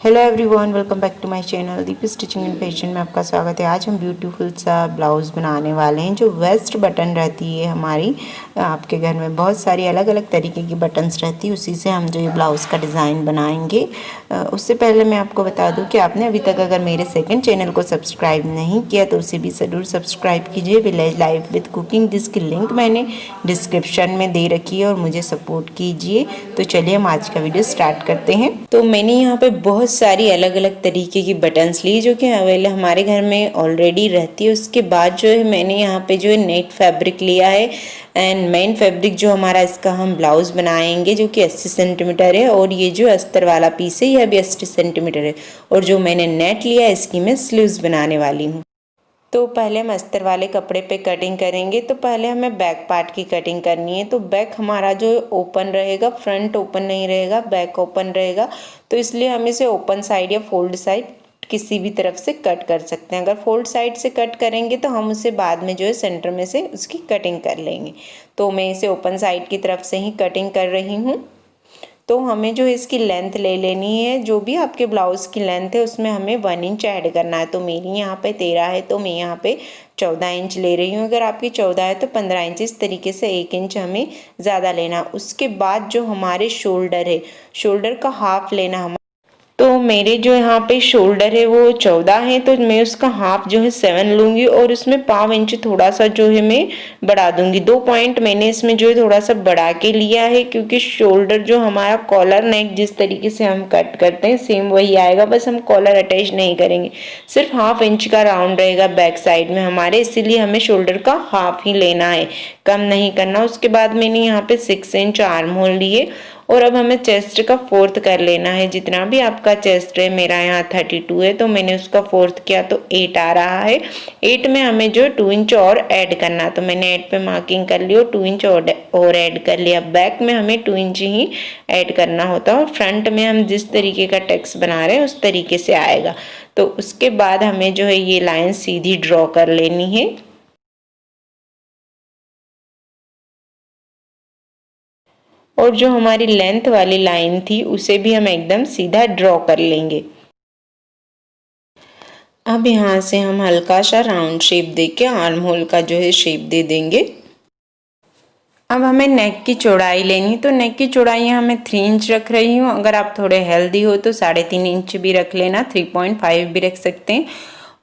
Hello everyone, welcome back to my channel Deepi stitching and fashion में आपका स्वागत है। आज हम ब्यूटीफुल सा ब्लाउज़ बनाने वाले हैं। जो वेस्ट बटन रहती है हमारी, आपके घर में बहुत सारी अलग अलग तरीके की बटन्स रहती है, उसी से हम जो ये ब्लाउज़ का डिज़ाइन बनाएंगे। उससे पहले मैं आपको बता दूं कि आपने अभी तक अगर मेरे सेकंड चैनल को सब्सक्राइब नहीं किया तो उसे भी ज़रूर सब्सक्राइब कीजिए। विलेज लाइफ विद कुकिंग, जिसकी लिंक मैंने डिस्क्रिप्शन में दे रखी है, और मुझे सपोर्ट कीजिए। तो चलिए हम आज का वीडियो स्टार्ट करते हैं। तो मैंने यहाँ पे बहुत सारी अलग अलग तरीके की बटन्स ली जो कि अवेलेबल हमारे घर में ऑलरेडी रहती है। उसके बाद जो है मैंने यहाँ पे जो है नेट फैब्रिक लिया है, एंड मेन फैब्रिक जो हमारा इसका हम ब्लाउज बनाएंगे जो कि 80 सेंटीमीटर है, और ये जो अस्तर वाला पीस है यह भी 80 सेंटीमीटर है। और जो मैंने नेट लिया है इसकी मैं स्लीव्स बनाने वाली हूँ। तो पहले हम अस्तर वाले कपड़े पे कटिंग करेंगे। तो पहले हमें बैक पार्ट की कटिंग करनी है। तो बैक हमारा जो ओपन रहेगा, फ्रंट ओपन नहीं रहेगा, बैक ओपन रहेगा। तो इसलिए हम इसे ओपन साइड या फोल्ड साइड किसी भी तरफ से कट कर सकते हैं। अगर फोल्ड साइड से कट करेंगे तो हम उसे बाद में जो है सेंटर में से उसकी कटिंग कर लेंगे। तो मैं इसे ओपन साइड की तरफ से ही कटिंग कर रही हूँ। तो हमें जो इसकी लेंथ ले लेनी है, जो भी आपके ब्लाउज़ की लेंथ है उसमें हमें 1 इंच ऐड करना है। तो मेरी यहाँ पे 13 है तो मैं यहाँ पे 14 इंच ले रही हूँ। अगर आपकी 14 है तो 15 इंच, इस तरीके से 1 इंच हमें ज़्यादा लेना। उसके बाद जो हमारे शोल्डर है, शोल्डर का हाफ लेना। तो मेरे जो यहाँ पे शोल्डर है वो 14 है, तो मैं उसका हाफ जो है 7 लूँगी, और उसमें 5 इंच थोड़ा सा जो है मैं बढ़ा दूँगी। 2 पॉइंट मैंने इसमें जो है थोड़ा सा बढ़ा के लिया है, क्योंकि शोल्डर जो हमारा कॉलर नेक जिस तरीके से हम कट करते हैं सेम वही आएगा, बस हम कॉलर अटैच नहीं करेंगे। सिर्फ हाफ इंच का राउंड रहेगा बैक साइड में हमारे, इसीलिए हमें शोल्डर का हाफ ही लेना है, कम नहीं करना। उसके बाद मैंने यहाँ पे 6 इंच आर्म होल लिए, और अब हमें चेस्ट का 4th कर लेना है। जितना भी आपका चेस्ट है, मेरा यहाँ 32 है तो मैंने उसका 4th किया तो 8 आ रहा है। 8 में हमें जो 2 इंच और ऐड करना, तो मैंने 8 पे मार्किंग कर ली और 2 इंच और ऐड कर लिया। बैक में हमें 2 इंच ही ऐड करना होता है, और फ्रंट में हम जिस तरीके का टेक्स बना रहे हैं उस तरीके से आएगा। तो उसके बाद हमें जो है ये लाइन सीधी ड्रॉ कर लेनी है। और जो हमारी लेंथ वाली लाइन थी उसे भी हम एकदम सीधा ड्रॉ कर लेंगे। अब यहाँ से हम हल्का सा राउंड शेप देके आर्म होल का जो है शेप दे देंगे। अब हमें नेक की चौड़ाई लेनी, तो नेक की चौड़ाई यहाँ मैं 3 इंच रख रही हूँ। अगर आप थोड़े हेल्दी हो तो 3.5 इंच भी रख लेना, 3.5 भी रख सकते हैं।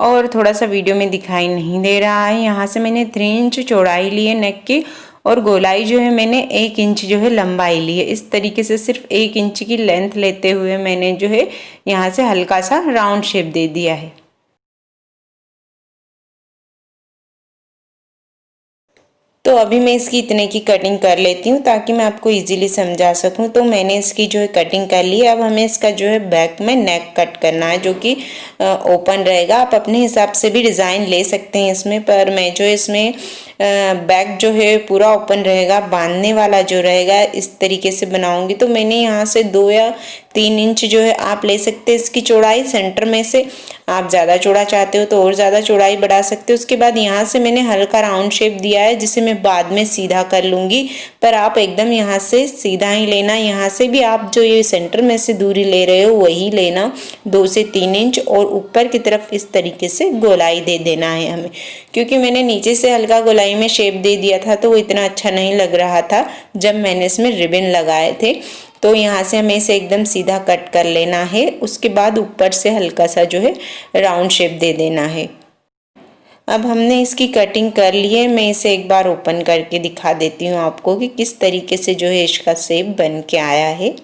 और थोड़ा सा वीडियो में दिखाई नहीं दे रहा है, यहाँ से मैंने 3 इंच चौड़ाई ली है नेक की, और गोलाई जो है मैंने 1 इंच जो है लंबाई ली है। इस तरीके से सिर्फ 1 इंच की लेंथ लेते हुए मैंने जो है यहाँ से हल्का सा राउंड शेप दे दिया है। तो अभी मैं इसकी इतने की कटिंग कर लेती हूँ ताकि मैं आपको इजीली समझा सकूँ। तो मैंने इसकी जो है कटिंग कर ली। अब हमें इसका जो है बैक में नेक कट करना है, जो कि ओपन रहेगा। आप अपने हिसाब से भी डिज़ाइन ले सकते हैं इसमें, पर मैं जो इसमें बैक जो है पूरा ओपन रहेगा, बांधने वाला जो रहेगा इस तरीके से बनाऊंगी। तो मैंने यहाँ से 2 या 3 इंच जो है आप ले सकते हैं इसकी चौड़ाई सेंटर में से। आप ज़्यादा चौड़ा चाहते हो तो और ज़्यादा चौड़ाई बढ़ा सकते हो। उसके बाद यहाँ से मैंने हल्का राउंड शेप दिया है, जिसे मैं बाद में सीधा कर लूँगी, पर आप एकदम यहाँ से सीधा ही लेना। यहाँ से भी आप जो ये सेंटर में से दूरी ले रहे हो वही लेना, 2 से 3 इंच, और ऊपर की तरफ इस तरीके से गोलाई दे देना है हमें। क्योंकि मैंने नीचे से हल्का गोलाई में शेप दे दिया था तो वो इतना अच्छा नहीं लग रहा था जब मैंने इसमें रिबन लगाए थे। तो यहाँ से हमें इसे एकदम सीधा कट कर लेना है। उसके बाद ऊपर से हल्का सा जो है राउंड शेप दे देना है। अब हमने इसकी कटिंग कर ली है। मैं इसे एक बार ओपन करके दिखा देती हूँ आपको कि किस तरीके से जो है इसका शेप बन के आया है।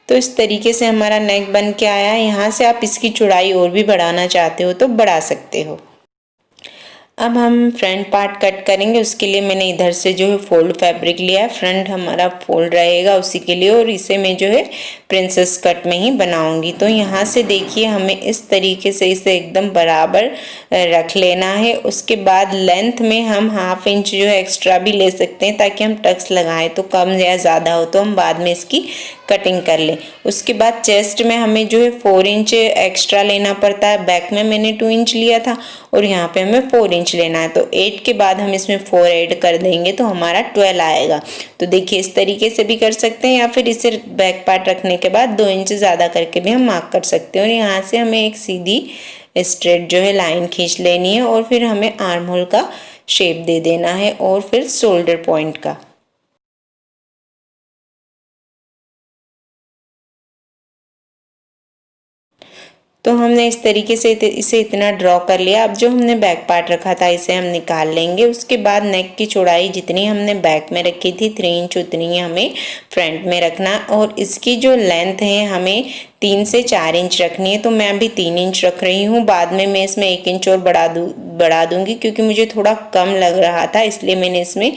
तो इस तरीके से हमारा नेक बन के आया है। यहाँ से आप इसकी चौड़ाई और भी बढ़ाना चाहते हो तो बढ़ा सकते हो। अब हम फ्रंट पार्ट कट करेंगे। उसके लिए मैंने इधर से जो है फोल्ड फैब्रिक लिया है, फ्रंट हमारा फोल्ड रहेगा उसी के लिए, और इसे मैं जो है प्रिंसेस कट में ही बनाऊंगी। तो यहाँ से देखिए हमें इस तरीके से इसे एकदम बराबर रख लेना है। उसके बाद लेंथ में हम हाफ इंच जो है एक्स्ट्रा भी ले सकते हैं, ताकि हम टक्स लगाएं तो कम या ज़्यादा हो तो हम बाद में इसकी कटिंग कर लें। उसके बाद चेस्ट में हमें जो है 4 इंच एक्स्ट्रा लेना पड़ता है। बैक में मैंने 2 इंच लिया था और यहाँ पे हमें 4 इंच इंच लेना है। तो 8 के बाद हम इसमें 4 ऐड कर देंगे तो हमारा 12 आएगा। तो देखिए इस तरीके से भी कर सकते हैं, या फिर इसे बैक पार्ट रखने के बाद 2 इंच ज़्यादा करके भी हम मार्क कर सकते हैं। और यहाँ से हमें एक सीधी स्ट्रेट जो है लाइन खींच लेनी है और फिर हमें आर्म होल का शेप दे देना है और फिर शोल्डर पॉइंट का। तो हमने इस तरीके से इसे इतना ड्रॉ कर लिया। अब जो हमने बैक पार्ट रखा था इसे हम निकाल लेंगे। उसके बाद नेक की चौड़ाई जितनी हमने बैक में रखी थी 3 इंच, उतनी ही हमें फ्रंट में रखना, और इसकी जो लेंथ है हमें 3 से 4 इंच रखनी है। तो मैं अभी 3 इंच रख रही हूँ, बाद में मैं इसमें 1 इंच और बढ़ा दूंगी क्योंकि मुझे थोड़ा कम लग रहा था, इसलिए मैंने इसमें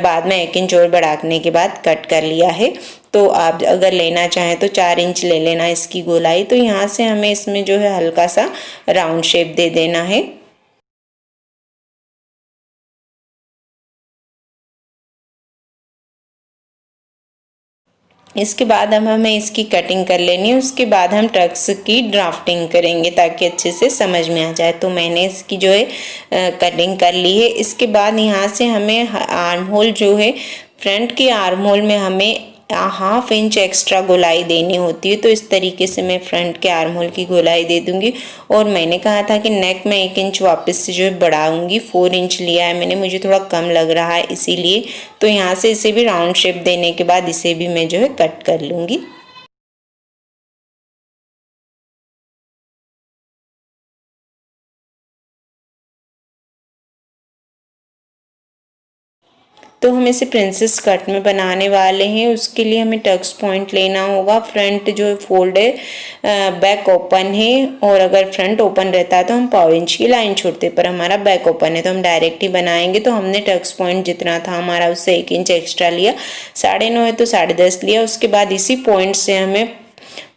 बाद में 1 इंच और बढ़ाने के बाद कट कर लिया है। तो आप अगर लेना चाहें तो 4 इंच ले लेना इसकी गोलाई। तो यहाँ से हमें इसमें जो है हल्का सा राउंड शेप दे देना है। इसके बाद अब हमें इसकी कटिंग कर लेनी है। उसके बाद हम टक्स की ड्राफ्टिंग करेंगे ताकि अच्छे से समझ में आ जाए। तो मैंने इसकी जो है कटिंग कर ली है। इसके बाद यहाँ से हमें आर्म होल जो है, फ्रंट की आर्म होल में हमें 1/2 इंच एक्स्ट्रा गोलाई देनी होती है। तो इस तरीके से मैं फ्रंट के आर्म होल की गोलाई दे दूंगी। और मैंने कहा था कि नेक में 1 इंच वापस से जो है बढ़ाऊंगी, 4 इंच लिया है मैंने, मुझे थोड़ा कम लग रहा है इसीलिए। तो यहाँ से इसे भी राउंड शेप देने के बाद इसे भी मैं जो है कट कर लूँगी। तो हम इसे प्रिंसेस कट में बनाने वाले हैं। उसके लिए हमें टक्स पॉइंट लेना होगा। फ्रंट जो फोल्ड है, बैक ओपन है, और अगर फ्रंट ओपन रहता है तो हम 1/4 इंच की लाइन छोड़ते, पर हमारा बैक ओपन है तो हम डायरेक्ट ही बनाएंगे। तो हमने टक्स पॉइंट जितना था हमारा उससे 1 इंच एक्स्ट्रा लिया, 9.5 है तो 10.5 लिया। उसके बाद इसी पॉइंट से हमें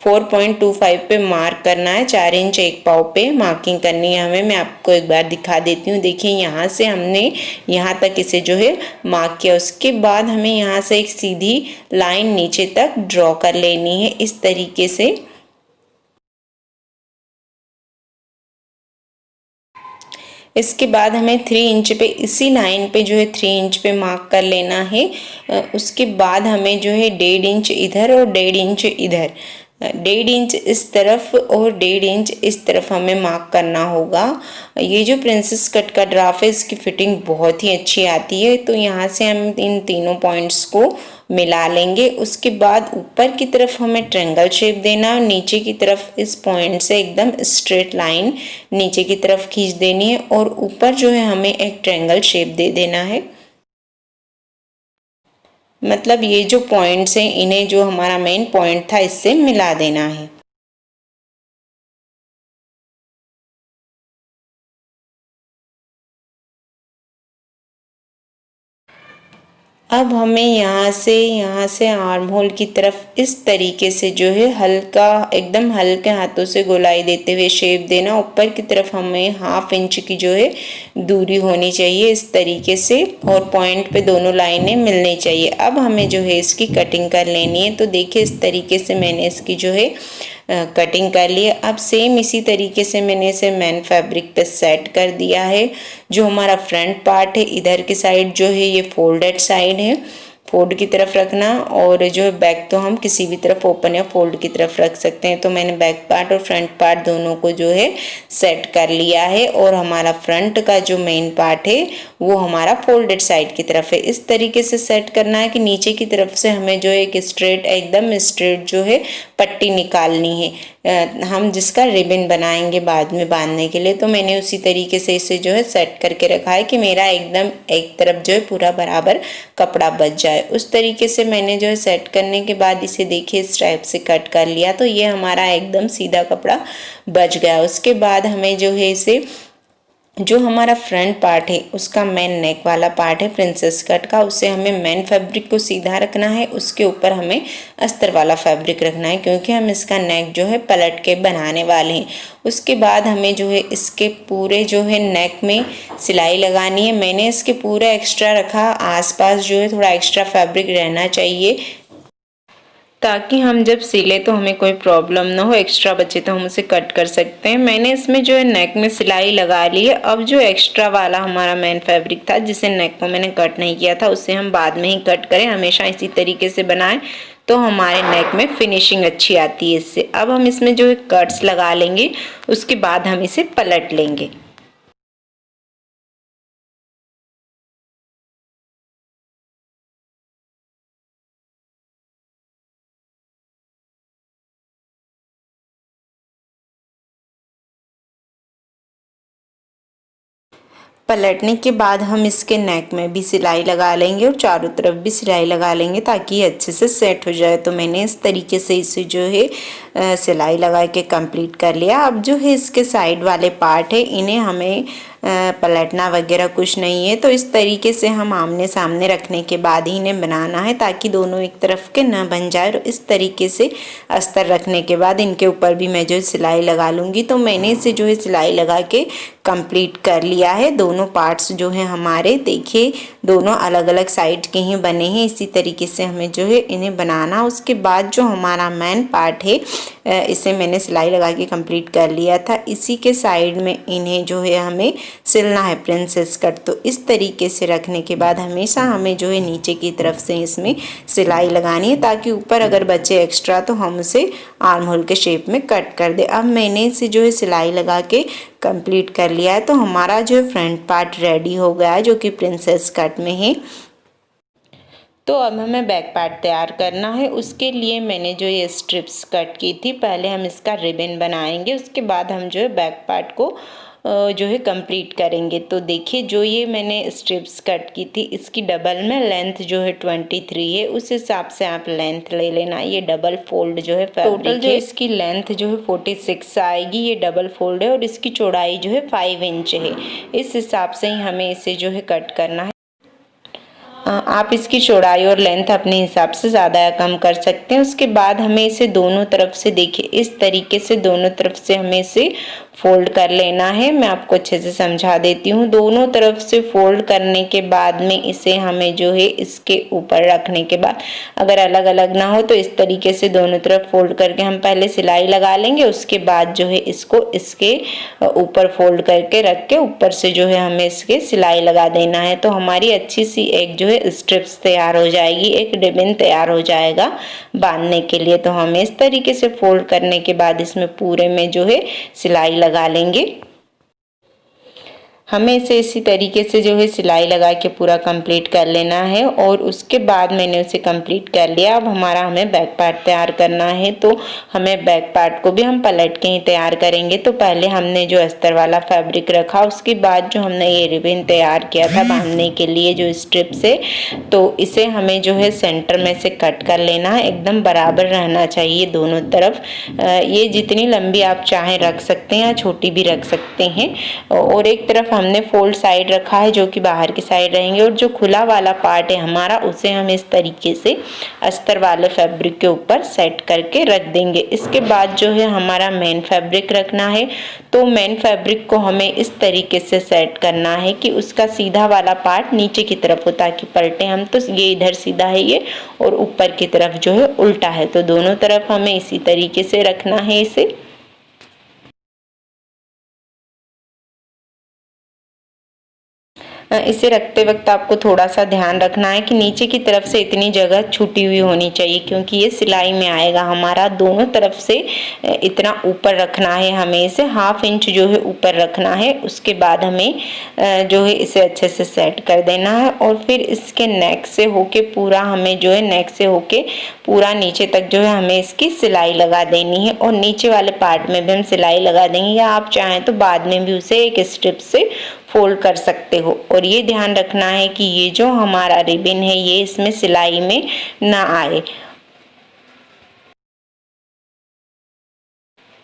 4.25 पे मार्क करना है। 4 इंच 1 पाव पे मार्किंग करनी है हमें। मैं आपको एक बार दिखा देती हूँ। देखिए यहाँ से हमने यहाँ तक इसे जो है मार्क किया। उसके बाद हमें यहाँ से एक सीधी लाइन नीचे तक ड्रॉ कर लेनी है इस तरीके से। इसके बाद हमें 3 इंच पे, इसी लाइन पे जो है 3 इंच पे मार्क कर लेना है। उसके बाद हमें जो है 1.5 इंच इधर और 1.5 इंच इधर, 1.5 इंच इस तरफ और 1.5 इंच इस तरफ हमें मार्क करना होगा। ये जो प्रिंसेस कट का ड्राफ्ट है इसकी फिटिंग बहुत ही अच्छी आती है। तो यहाँ से हम इन तीनों पॉइंट्स को मिला लेंगे। उसके बाद ऊपर की तरफ हमें ट्रायंगल शेप देना है, नीचे की तरफ इस पॉइंट से एकदम स्ट्रेट लाइन नीचे की तरफ खींच देनी है, और ऊपर जो है हमें एक ट्रायंगल शेप दे देना है। मतलब ये जो पॉइंट्स हैं इन्हें जो हमारा मेन पॉइंट था इससे मिला देना है। अब हमें यहाँ से आर्म होल की तरफ इस तरीके से जो है हल्का, एकदम हल्के हाथों से गोलाई देते हुए शेप देना। ऊपर की तरफ हमें 1/2 इंच की जो है दूरी होनी चाहिए इस तरीके से, और पॉइंट पे दोनों लाइनें मिलनी चाहिए। अब हमें जो है इसकी कटिंग कर लेनी है। तो देखिए इस तरीके से मैंने इसकी जो है कटिंग कर ली है। अब सेम इसी तरीके से मैंने इसे मेन फैब्रिक पे सेट कर दिया है। जो हमारा फ्रंट पार्ट है इधर की साइड जो है ये फोल्डेड साइड है, फोल्ड की तरफ रखना, और जो है बैक तो हम किसी भी तरफ ओपन या फोल्ड की तरफ रख सकते हैं। तो मैंने बैक पार्ट और फ्रंट पार्ट दोनों को जो है सेट कर लिया है, और हमारा फ्रंट का जो मेन पार्ट है वो हमारा फोल्डेड साइड की तरफ है। इस तरीके से सेट करना है कि नीचे की तरफ से हमें जो एक स्ट्रेट, एकदम स्ट्रेट जो है पट्टी निकालनी है, हम जिसका रिबन बनाएंगे बाद में बांधने के लिए। तो मैंने उसी तरीके से इसे जो है सेट करके रखा है कि मेरा एकदम एक तरफ जो है पूरा बराबर कपड़ा बच जाए। उस तरीके से मैंने जो है सेट करने के बाद इसे देखिए इस टाइप से कट कर लिया। तो ये हमारा एकदम सीधा कपड़ा बच गया। उसके बाद हमें जो है इसे, जो हमारा फ्रंट पार्ट है उसका मेन नेक वाला पार्ट है प्रिंसेस कट का, उसे हमें मेन फैब्रिक को सीधा रखना है, उसके ऊपर हमें अस्तर वाला फैब्रिक रखना है क्योंकि हम इसका नेक जो है पलट के बनाने वाले हैं। उसके बाद हमें जो है इसके पूरे जो है नेक में सिलाई लगानी है। मैंने इसके पूरा एक्स्ट्रा रखा, आसपास जो है थोड़ा एक्स्ट्रा फैब्रिक रहना चाहिए। ताकि हम जब सिले तो हमें कोई प्रॉब्लम ना हो, एक्स्ट्रा बचे तो हम उसे कट कर सकते हैं। मैंने इसमें जो है नेक में सिलाई लगा ली है। अब जो एक्स्ट्रा वाला हमारा मेन फैब्रिक था जिसे नेक को मैंने कट नहीं किया था उसे हम बाद में ही कट करें। हमेशा इसी तरीके से बनाएं तो हमारे नेक में फिनिशिंग अच्छी आती है इससे। अब हम इसमें जो है कट्स लगा लेंगे, उसके बाद हम इसे पलट लेंगे। पलटने के बाद हम इसके नेक में भी सिलाई लगा लेंगे और चारों तरफ भी सिलाई लगा लेंगे ताकि ये अच्छे से सेट हो जाए। तो मैंने इस तरीके से इसे जो है सिलाई लगा के कंप्लीट कर लिया। अब जो है इसके साइड वाले पार्ट है इन्हें हमें पलटना वगैरह कुछ नहीं है। तो इस तरीके से हम आमने सामने रखने के बाद ही इन्हें बनाना है ताकि दोनों एक तरफ के न बन जाए। और इस तरीके से अस्तर रखने के बाद इनके ऊपर भी मैं जो सिलाई लगा लूँगी। तो मैंने इसे जो है सिलाई लगा के कंप्लीट कर लिया है। दोनों पार्ट्स जो हैं हमारे देखिए दोनों अलग अलग साइड के ही बने हैं। इसी तरीके से हमें जो है इन्हें बनाना। उसके बाद जो हमारा मेन पार्ट है इसे मैंने सिलाई लगा के कंप्लीट कर लिया था। इसी के साइड में इन्हें जो है हमें सिलना है प्रिंसेस कट। तो इस तरीके से रखने के बाद हमेशा हमें जो है नीचे की तरफ से इसमें सिलाई लगानी है ताकि ऊपर अगर बचे एक्स्ट्रा तो हम उसे आर्म होल के शेप में कट कर दे। अब मैंने इसे जो है सिलाई लगा के कंप्लीट कर लिया है। तो हमारा जो है फ्रंट पार्ट रेडी हो गया है जो कि प्रिंसेस कट में है। तो अब हमें बैक पार्ट तैयार करना है। उसके लिए मैंने जो ये स्ट्रिप्स कट की थी, पहले हम इसका रिबन बनाएंगे, उसके बाद हम जो है बैक पार्ट को जो है कंप्लीट करेंगे। तो देखिए जो ये मैंने स्ट्रिप्स कट की थी इसकी डबल में लेंथ जो है 23 है। उस हिसाब से आप लेंथ ले लेना। ये डबल फोल्ड जो है टोटल जो इसकी लेंथ जो है 46 आएगी। ये डबल फोल्ड है और इसकी चौड़ाई जो है 5 इंच है। इस हिसाब से ही हमें इसे जो है कट करना है। आप इसकी चौड़ाई और लेंथ अपने हिसाब से ज़्यादा या कम कर सकते हैं। उसके बाद हमें इसे दोनों तरफ से देखिए इस तरीके से दोनों तरफ से हमें इसे फोल्ड कर लेना है। मैं आपको अच्छे से समझा देती हूँ। दोनों तरफ से फोल्ड करने के बाद में इसे हमें जो है इसके ऊपर रखने के बाद अगर अलग अलग ना हो तो इस तरीके से दोनों तरफ फोल्ड करके हम पहले सिलाई लगा लेंगे। उसके बाद जो है इसको इसके ऊपर फोल्ड करके रख के ऊपर से जो है हमें इसके सिलाई लगा देना है। तो हमारी अच्छी सी एक जो है स्ट्रिप्स तैयार हो जाएगी, एक रिबन तैयार हो जाएगा बांधने के लिए। तो हमें इस तरीके से फोल्ड करने के बाद इसमें पूरे में जो है सिलाई लगा लेंगे। हमें इसे इसी तरीके से जो है सिलाई लगा के पूरा कंप्लीट कर लेना है। और उसके बाद मैंने उसे कंप्लीट कर लिया। अब हमें बैक पार्ट तैयार करना है। तो हमें बैक पार्ट को भी हम पलट के ही तैयार करेंगे। तो पहले हमने जो अस्तर वाला फैब्रिक रखा, उसके बाद जो हमने ये रिबन तैयार किया था बांधने के लिए जो स्ट्रिप से, तो इसे हमें जो है सेंटर में से कट कर लेना है। एकदम बराबर रहना चाहिए दोनों तरफ। ये जितनी लंबी आप चाहें रख सकते हैं या छोटी भी रख सकते हैं। और एक तरफ हमने फोल्ड साइड रखा है जो कि बाहर की साइड रहेंगे। और जो खुला वाला पार्ट है हमारा उसे हम इस तरीके से अस्तर वाले फैब्रिक के ऊपर सेट करके रख देंगे। इसके बाद जो है हमारा मेन फैब्रिक रखना है। तो मेन फैब्रिक को हमें इस तरीके से सेट करना है कि उसका सीधा वाला पार्ट नीचे की तरफ हो ताकि पलटे हम तो ये इधर सीधा है ये और ऊपर की तरफ जो है उल्टा है। तो दोनों तरफ हमें इसी तरीके से रखना है इसे। इसे रखते वक्त आपको थोड़ा सा ध्यान रखना है कि नीचे की तरफ से इतनी जगह छुटी हुई होनी चाहिए क्योंकि ये सिलाई में आएगा हमारा। दोनों तरफ से इतना ऊपर रखना है, हमें इसे 1/2 इंच जो है ऊपर रखना है। उसके बाद हमें जो है इसे अच्छे से सेट कर देना है। और फिर इसके नेक से होके पूरा हमें जो है नेक से होके पूरा नीचे तक जो है हमें इसकी सिलाई लगा देनी है। और नीचे वाले पार्ट में भी हम सिलाई लगा देंगे या आप चाहें तो बाद में भी उसे एक स्ट्रिप से फोल्ड कर सकते हो। और ये ध्यान रखना है कि ये जो हमारा रिबन है ये इसमें सिलाई में ना आए।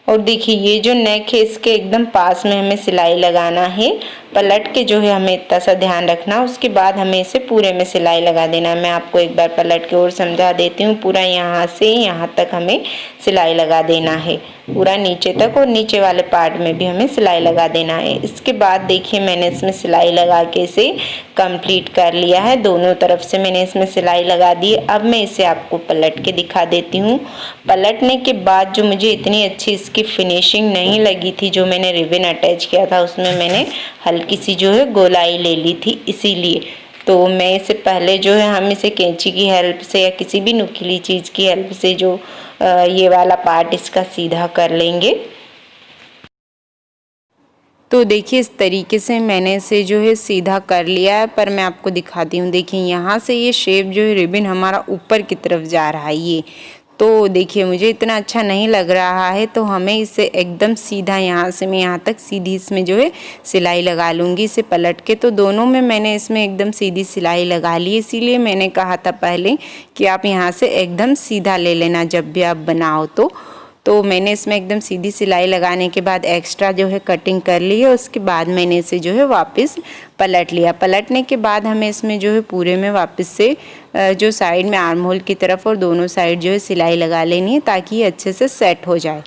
और देखिए ये जो नेक है इसके एकदम पास में हमें सिलाई लगाना है। पलट के जो है हमें इतना सा ध्यान रखना, उसके बाद हमें इसे पूरे में सिलाई लगा देना है। मैं आपको एक बार पलट के और समझा देती हूँ। पूरा यहाँ से यहाँ तक हमें सिलाई लगा देना है, पूरा नीचे तक, और नीचे वाले पार्ट में भी हमें सिलाई लगा देना है। इसके बाद देखिए मैंने इसमें सिलाई लगा के इसे कंप्लीट कर लिया है। दोनों तरफ से मैंने इसमें सिलाई लगा दी। अब मैं इसे आपको पलट के दिखा देती हूँ। पलटने के बाद जो मुझे इतनी अच्छी इसकी फिनिशिंग नहीं लगी थी, जो मैंने रिबन अटैच किया था उसमें मैंने हल्की सी जो है गोलाई ले ली थी, इसीलिए। तो मैं इसे पहले जो है हम इसे कैंची की हेल्प से या किसी भी नुकीली चीज़ की हेल्प से जो ये वाला पार्ट इसका सीधा कर लेंगे। तो देखिए इस तरीके से मैंने इसे जो है सीधा कर लिया है, पर मैं आपको दिखाती हूँ। देखिए यहाँ से ये शेप जो है रिबन हमारा ऊपर की तरफ जा रहा है ये, तो देखिए मुझे इतना अच्छा नहीं लग रहा है। तो हमें इसे एकदम सीधा यहाँ से मैं यहाँ तक सीधी इसमें जो है सिलाई लगा लूँगी इसे पलट के। तो दोनों में मैंने इसमें एकदम सीधी सिलाई लगा ली, इसीलिए मैंने कहा था पहले कि आप यहाँ से एकदम सीधा ले लेना जब भी आप बनाओ तो मैंने इसमें एकदम सीधी सिलाई लगाने के बाद एक्स्ट्रा जो है कटिंग कर ली है। उसके बाद मैंने इसे जो है वापस पलट लिया। पलटने के बाद हमें इसमें जो है पूरे में वापस से जो साइड में आर्म होल की तरफ और दोनों साइड जो है सिलाई लगा लेनी है, ताकि ये अच्छे से सेट हो जाए।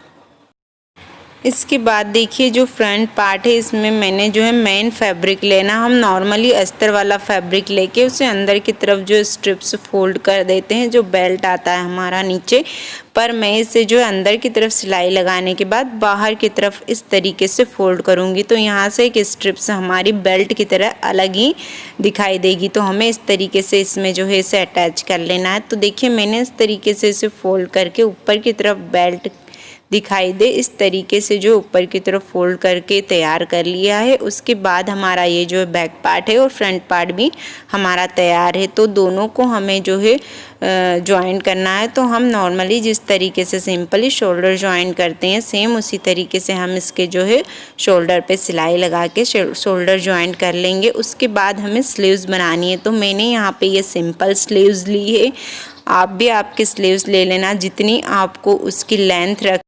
इसके बाद देखिए जो फ्रंट पार्ट है इसमें मैंने जो है मेन फैब्रिक लेना, हम नॉर्मली अस्तर वाला फैब्रिक लेके उसे अंदर की तरफ जो स्ट्रिप्स फोल्ड कर देते हैं, जो बेल्ट आता है हमारा नीचे। पर मैं इसे जो है अंदर की तरफ सिलाई लगाने के बाद बाहर की तरफ इस तरीके से फोल्ड करूँगी, तो यहाँ से एक स्ट्रिप्स हमारी बेल्ट की तरह अलग ही दिखाई देगी। तो हमें इस तरीके से इसमें जो है इसे अटैच कर लेना है। तो देखिए मैंने इस तरीके से इसे फोल्ड करके ऊपर की तरफ बेल्ट दिखाई दे इस तरीके से जो ऊपर की तरफ फोल्ड करके तैयार कर लिया है। उसके बाद हमारा ये जो बैक पार्ट है और फ्रंट पार्ट भी हमारा तैयार है। तो दोनों को हमें जो है जॉइन करना है। तो हम नॉर्मली जिस तरीके से सिंपली शोल्डर जॉइन करते हैं, सेम उसी तरीके से हम इसके जो है शोल्डर पे सिलाई लगा के शोल्डर जॉइन कर लेंगे। उसके बाद हमें स्लीव्स बनानी है। तो मैंने यहाँ पे ये सिंपल स्लीव्स ली है, आप भी आपके स्लीव्स ले लेना। जितनी आपको उसकी लेंथ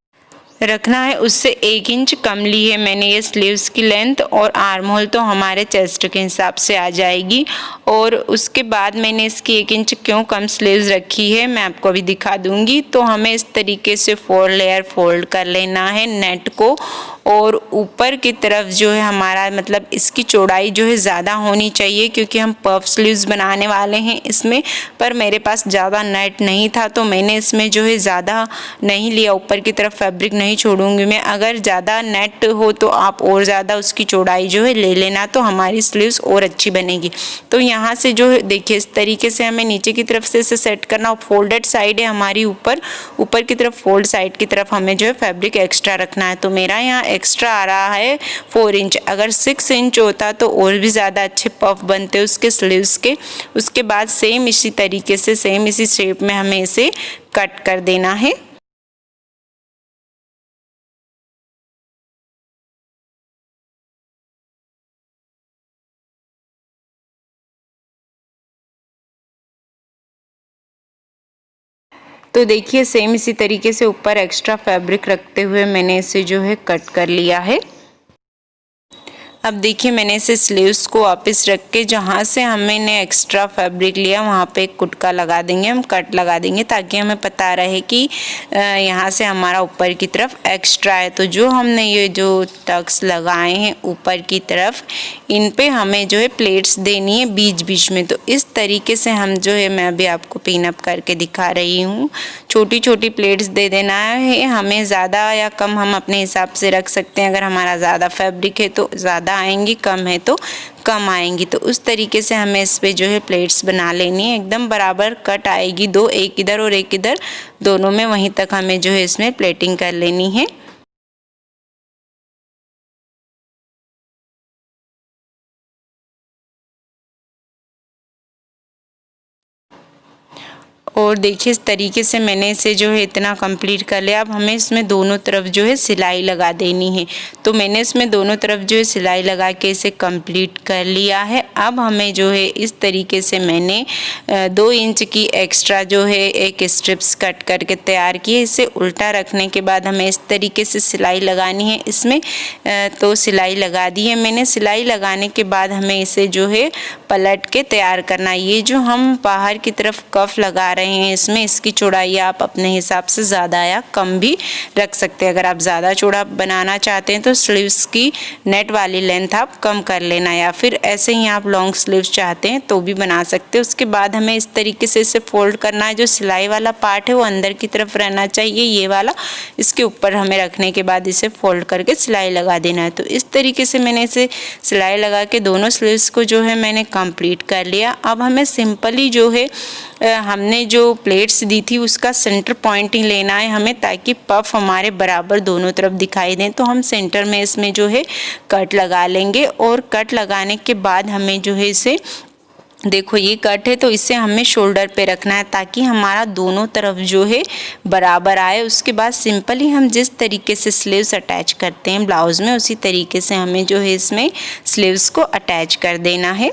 रखना है उससे 1 इंच कम ली है मैंने ये स्लीव्स की लेंथ, और आर्म होल तो हमारे चेस्ट के हिसाब से आ जाएगी। और उसके बाद मैंने इसकी 1 इंच क्यों कम स्लीव्स रखी है मैं आपको अभी दिखा दूंगी। तो हमें इस तरीके से 4 लेयर फोल्ड कर लेना है नेट को, और ऊपर की तरफ जो है हमारा मतलब इसकी चौड़ाई जो है ज़्यादा होनी चाहिए, क्योंकि हम पफ स्लीव्स बनाने वाले हैं इसमें। पर मेरे पास ज़्यादा नेट नहीं था तो मैंने इसमें जो है ज़्यादा नहीं लिया, ऊपर की तरफ फैब्रिक नहीं छोड़ूंगी मैं। अगर ज़्यादा नेट हो तो आप और ज़्यादा उसकी चौड़ाई जो है ले लेना, तो हमारी स्लीव्स और अच्छी बनेगी। तो यहाँ से जो है देखिए इस तरीके से हमें नीचे की तरफ से इसे सेट करना, और फोल्डेड साइड है हमारी ऊपर की तरफ फोल्ड साइड की तरफ हमें जो है फैब्रिक एक्स्ट्रा रखना है। तो मेरा यहाँ एक्स्ट्रा आ रहा है 4 इंच। अगर 6 इंच होता तो और भी ज़्यादा अच्छे पफ बनते उसके स्लीव्स के। उसके बाद सेम इसी तरीके से सेम इसी शेप में हमें इसे कट कर देना है। तो देखिए सेम इसी तरीके से ऊपर एक्स्ट्रा फैब्रिक रखते हुए मैंने इसे जो है कट कर लिया है। अब देखिए मैंने इसे स्लीव्स को वापस रख के जहाँ से हमने एक्स्ट्रा फैब्रिक लिया वहाँ पे एक कुटका लगा देंगे, हम कट लगा देंगे, ताकि हमें पता रहे कि यहाँ से हमारा ऊपर की तरफ एक्स्ट्रा है। तो जो हमने ये जो टक्स लगाए हैं ऊपर की तरफ, इन पे हमें जो है प्लेट्स देनी है बीच बीच में। तो इस तरीके से हम जो है मैं अभी आपको पिन अप करके दिखा रही हूँ, छोटी छोटी प्लेट्स दे देना है हमें। ज़्यादा या कम हम अपने हिसाब से रख सकते हैं। अगर हमारा ज़्यादा फैब्रिक है तो ज़्यादा आएंगी, कम है तो कम आएंगी। तो उस तरीके से हमें इस पे जो है प्लेट्स बना लेनी है। एकदम बराबर कट आएगी, दो एक इधर और एक इधर, दोनों में वहीं तक हमें जो है इसमें प्लेटिंग कर लेनी है। और देखिए इस तरीके से मैंने इसे जो है इतना कंप्लीट कर लिया। अब हमें इसमें दोनों तरफ जो है सिलाई लगा देनी है। तो मैंने इसमें दोनों तरफ जो है सिलाई लगा के इसे कंप्लीट कर लिया है। अब हमें जो है इस तरीके से मैंने 2 इंच की एक्स्ट्रा जो है एक स्ट्रिप्स कट करके तैयार की है। इसे उल्टा रखने के बाद हमें इस तरीके से सिलाई लगानी है इसमें। तो सिलाई लगा दी है मैंने। सिलाई लगाने के बाद हमें इसे जो है पलट के तैयार करना है। ये जो हम बाहर की तरफ कफ लगा रहे हैं इसमें, इसकी चौड़ाई आप अपने हिसाब से ज़्यादा या कम भी रख सकते हैं। अगर आप ज़्यादा चौड़ा बनाना चाहते हैं तो स्लीव्स की नेट वाली लेंथ आप कम कर लेना, या फिर ऐसे ही आप लॉन्ग स्लीव्स चाहते हैं तो भी बना सकते हैं। उसके बाद हमें इस तरीके से इसे फोल्ड करना है। जो सिलाई वाला पार्ट है वो अंदर की तरफ रहना चाहिए, ये वाला इसके ऊपर हमें रखने के बाद इसे फोल्ड करके सिलाई लगा देना है। तो इस तरीके से मैंने इसे सिलाई लगा के दोनों स्लीव्स को जो है मैंने कंप्लीट कर लिया। अब हमें सिंपली जो है हमने जो प्लेट्स दी थी उसका सेंटर पॉइंट ही लेना है हमें, ताकि पफ हमारे बराबर दोनों तरफ दिखाई दें। तो हम सेंटर में इसमें जो है कट लगा लेंगे, और कट लगाने के बाद हमें जो है इसे, देखो ये कट है तो इसे हमें शोल्डर पे रखना है ताकि हमारा दोनों तरफ जो है बराबर आए। उसके बाद सिंपली हम जिस तरीके से स्लीव्स अटैच करते हैं ब्लाउज़ में, उसी तरीके से हमें जो है इसमें स्लीव्स को अटैच कर देना है।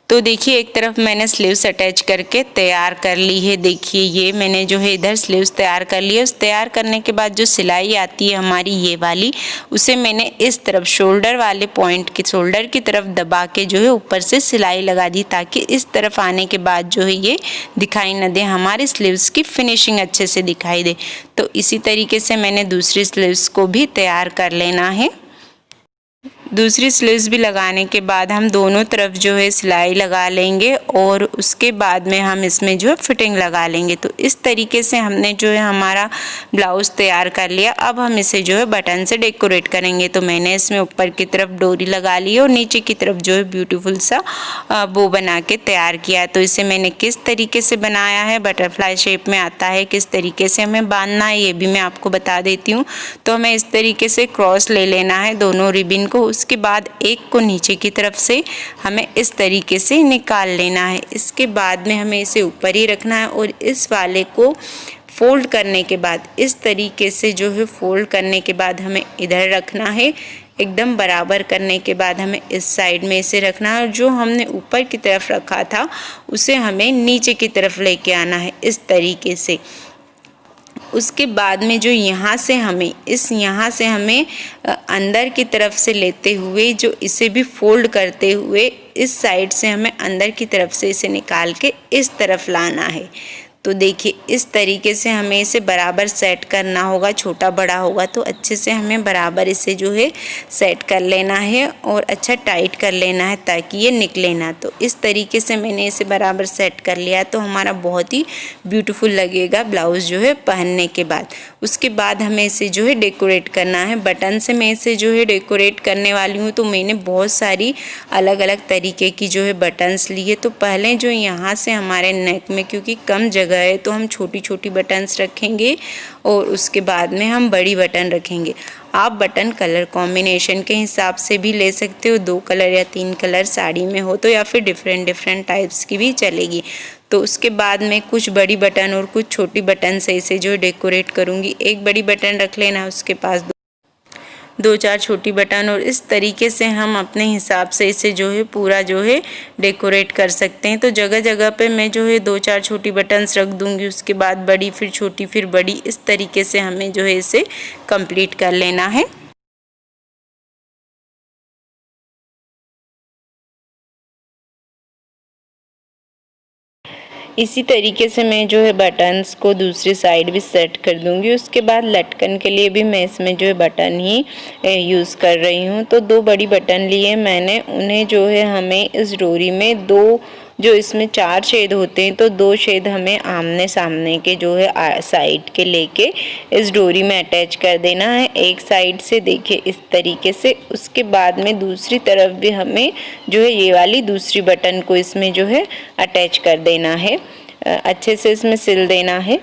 तो देखिए एक तरफ मैंने स्लीव्स अटैच करके तैयार कर ली है। देखिए ये मैंने जो है इधर स्लीव्स तैयार कर ली है। उस तैयार करने के बाद जो सिलाई आती है हमारी ये वाली, उसे मैंने इस तरफ शोल्डर वाले पॉइंट की, शोल्डर की तरफ दबा के जो है ऊपर से सिलाई लगा दी, ताकि इस तरफ आने के बाद जो है ये दिखाई न दे, हमारी स्लीव्स की फिनिशिंग अच्छे से दिखाई दे। तो इसी तरीके से मैंने दूसरी स्लीव्स को भी तैयार कर लेना है। दूसरी स्लीव्स भी लगाने के बाद हम दोनों तरफ जो है सिलाई लगा लेंगे, और उसके बाद में हम इसमें जो है फिटिंग लगा लेंगे। तो इस तरीके से हमने जो है हमारा ब्लाउज़ तैयार कर लिया। अब हम इसे जो है बटन से डेकोरेट करेंगे। तो मैंने इसमें ऊपर की तरफ डोरी लगा ली और नीचे की तरफ जो है ब्यूटीफुल सा बो बना के तैयार किया। तो इसे मैंने किस तरीके से बनाया है, बटरफ्लाई शेप में आता है, किस तरीके से हमें बांधना है ये भी मैं आपको बता देती हूँ। तो हमें इस तरीके से क्रॉस ले लेना है दोनों रिबिन को। उसके बाद एक को नीचे की तरफ से हमें इस तरीके से निकाल लेना है। इसके बाद में हमें इसे ऊपर ही रखना है, और इस वाले को फोल्ड करने के बाद इस तरीके से जो है फोल्ड करने के बाद हमें इधर रखना है। एकदम बराबर करने के बाद हमें इस साइड में इसे रखना है, और जो हमने ऊपर की तरफ रखा था उसे हमें नीचे की तरफ लेके आना है इस तरीके से। उसके बाद में जो यहाँ से हमें अंदर की तरफ से लेते हुए जो इसे भी फोल्ड करते हुए इस साइड से हमें अंदर की तरफ से इसे निकाल के इस तरफ लाना है। तो देखिए इस तरीके से हमें इसे बराबर सेट करना होगा। छोटा बड़ा होगा तो अच्छे से हमें बराबर इसे जो है सेट कर लेना है और अच्छा टाइट कर लेना है ताकि ये निकले ना। तो इस तरीके से मैंने इसे बराबर सेट कर लिया तो हमारा बहुत ही ब्यूटीफुल लगेगा ब्लाउज़ जो है पहनने के बाद। उसके बाद हमें इसे जो है डेकोरेट करना है। बटन से मैं इसे जो है डेकोरेट करने वाली हूँ। तो मैंने बहुत सारी अलग अलग तरीके की जो है बटन्स लिए। तो पहले जो यहाँ से हमारे नेक में क्योंकि कम जगह है तो हम छोटी छोटी बटन्स रखेंगे और उसके बाद में हम बड़ी बटन रखेंगे। आप बटन कलर कॉम्बिनेशन के हिसाब से भी ले सकते हो, 2 कलर या 3 कलर साड़ी में हो तो, या फिर डिफरेंट टाइप्स की भी चलेगी। तो उसके बाद में कुछ बड़ी बटन और कुछ छोटी बटन से इसे जो डेकोरेट करूँगी। एक बड़ी बटन रख लेना, उसके पास 2-4 छोटी बटन, और इस तरीके से हम अपने हिसाब से इसे जो है पूरा जो है डेकोरेट कर सकते हैं। तो जगह जगह पे मैं जो है 2-4 छोटी बटन्स रख दूंगी, उसके बाद बड़ी, फिर छोटी, फिर बड़ी। इस तरीके से हमें जो है इसे कंप्लीट कर लेना है। इसी तरीके से मैं जो है बटन्स को दूसरी साइड भी सेट कर दूंगी। उसके बाद लटकन के लिए भी मैं इसमें जो है बटन ही यूज़ कर रही हूँ। तो 2 बड़ी बटन लिए मैंने, उन्हें जो है हमें इस डोरी में 2, जो इसमें 4 छेद होते हैं तो 2 छेद हमें आमने सामने के जो है साइड के लेके इस डोरी में अटैच कर देना है एक साइड से, देखिए इस तरीके से। उसके बाद में दूसरी तरफ भी हमें जो है ये वाली दूसरी बटन को इसमें जो है अटैच कर देना है, अच्छे से इसमें सिल देना है।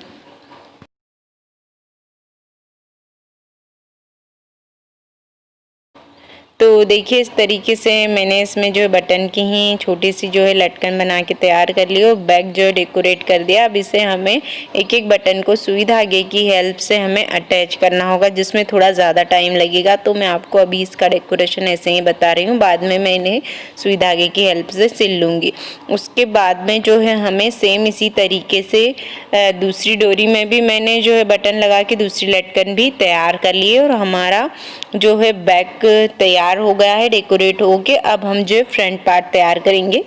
तो देखिए इस तरीके से मैंने इसमें जो है बटन की ही छोटी सी जो है लटकन बना के तैयार कर ली और बैक जो है डेकोरेट कर दिया। अब इसे हमें एक एक बटन को सुई धागे की हेल्प से हमें अटैच करना होगा, जिसमें थोड़ा ज़्यादा टाइम लगेगा। तो मैं आपको अभी इसका डेकोरेशन ऐसे ही बता रही हूँ, बाद में मैं इन्हें सुई धागे की हेल्प से सिल लूँगी। उसके बाद में जो है हमें सेम इसी तरीके से दूसरी डोरी में भी मैंने जो है बटन लगा के दूसरी लटकन भी तैयार कर ली है और हमारा जो है बैक तैयार हो गया है डेकोरेट हो के। अब हम जो है फ्रंट पार्ट तैयार करेंगे।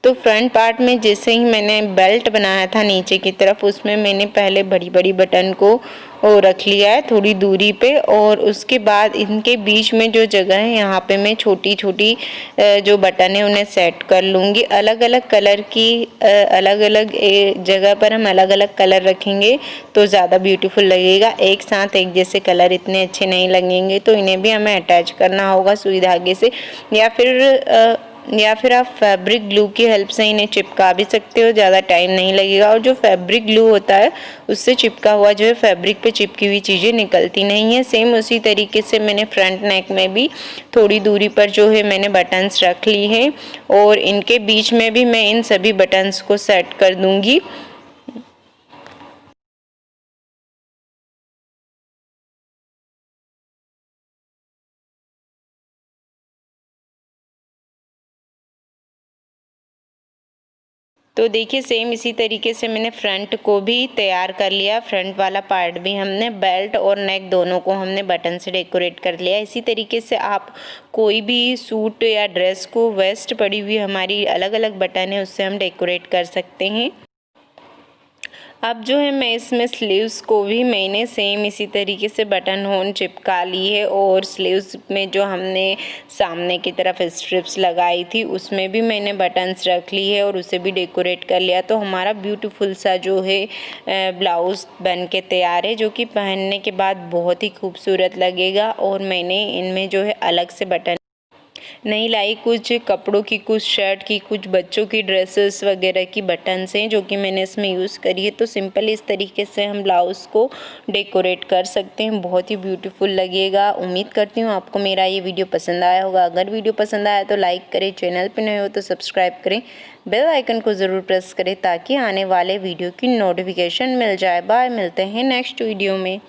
तो फ्रंट पार्ट में जैसे ही मैंने बेल्ट बनाया था नीचे की तरफ, उसमें मैंने पहले बड़ी बड़ी बटन को रख लिया है थोड़ी दूरी पे, और उसके बाद इनके बीच में जो जगह है यहाँ पे मैं छोटी छोटी जो बटन है उन्हें सेट कर लूँगी। अलग अलग कलर की अलग अलग जगह पर हम अलग अलग कलर रखेंगे तो ज़्यादा ब्यूटीफुल लगेगा। एक साथ एक जैसे कलर इतने अच्छे नहीं लगेंगे, तो इन्हें भी हमें अटैच करना होगा सुई धागे से, या फिर आप फैब्रिक ग्लू की हेल्प से इन्हें चिपका भी सकते हो, ज़्यादा टाइम नहीं लगेगा। और जो फैब्रिक ग्लू होता है उससे चिपका हुआ जो है फैब्रिक पे चिपकी हुई चीज़ें निकलती नहीं है। सेम उसी तरीके से मैंने फ्रंट नेक में भी थोड़ी दूरी पर जो है मैंने बटन्स रख ली हैं और इनके बीच में भी मैं इन सभी बटन्स को सेट कर दूँगी। तो देखिए सेम इसी तरीके से मैंने फ्रंट को भी तैयार कर लिया। फ्रंट वाला पार्ट भी हमने बेल्ट और नेक दोनों को हमने बटन से डेकोरेट कर लिया। इसी तरीके से आप कोई भी सूट या ड्रेस को वेस्ट पड़ी हुई हमारी अलग अलग बटन है उससे हम डेकोरेट कर सकते हैं। अब जो है मैं इसमें स्लीव्स को भी मैंने सेम इसी तरीके से बटन होल चिपका ली है और स्लीव्स में जो हमने सामने की तरफ स्ट्रिप्स लगाई थी उसमें भी मैंने बटन्स रख ली है और उसे भी डेकोरेट कर लिया। तो हमारा ब्यूटीफुल सा जो है ब्लाउज़ बन के तैयार है, जो कि पहनने के बाद बहुत ही खूबसूरत लगेगा। और मैंने इनमें जो है अलग से बटन नहीं लाई, कुछ कपड़ों की, कुछ शर्ट की, कुछ बच्चों की ड्रेसेस वगैरह की बटन्स हैं जो कि मैंने इसमें यूज़ करी है। तो सिंपल इस तरीके से हम ब्लाउज़ को डेकोरेट कर सकते हैं, बहुत ही ब्यूटीफुल लगेगा। उम्मीद करती हूँ आपको मेरा ये वीडियो पसंद आया होगा। अगर वीडियो पसंद आया तो लाइक करें, चैनल पर नए हो तो सब्सक्राइब करें, बेल आइकन को ज़रूर प्रेस करें ताकि आने वाले वीडियो की नोटिफिकेशन मिल जाए। बाय, मिलते हैं नेक्स्ट वीडियो में।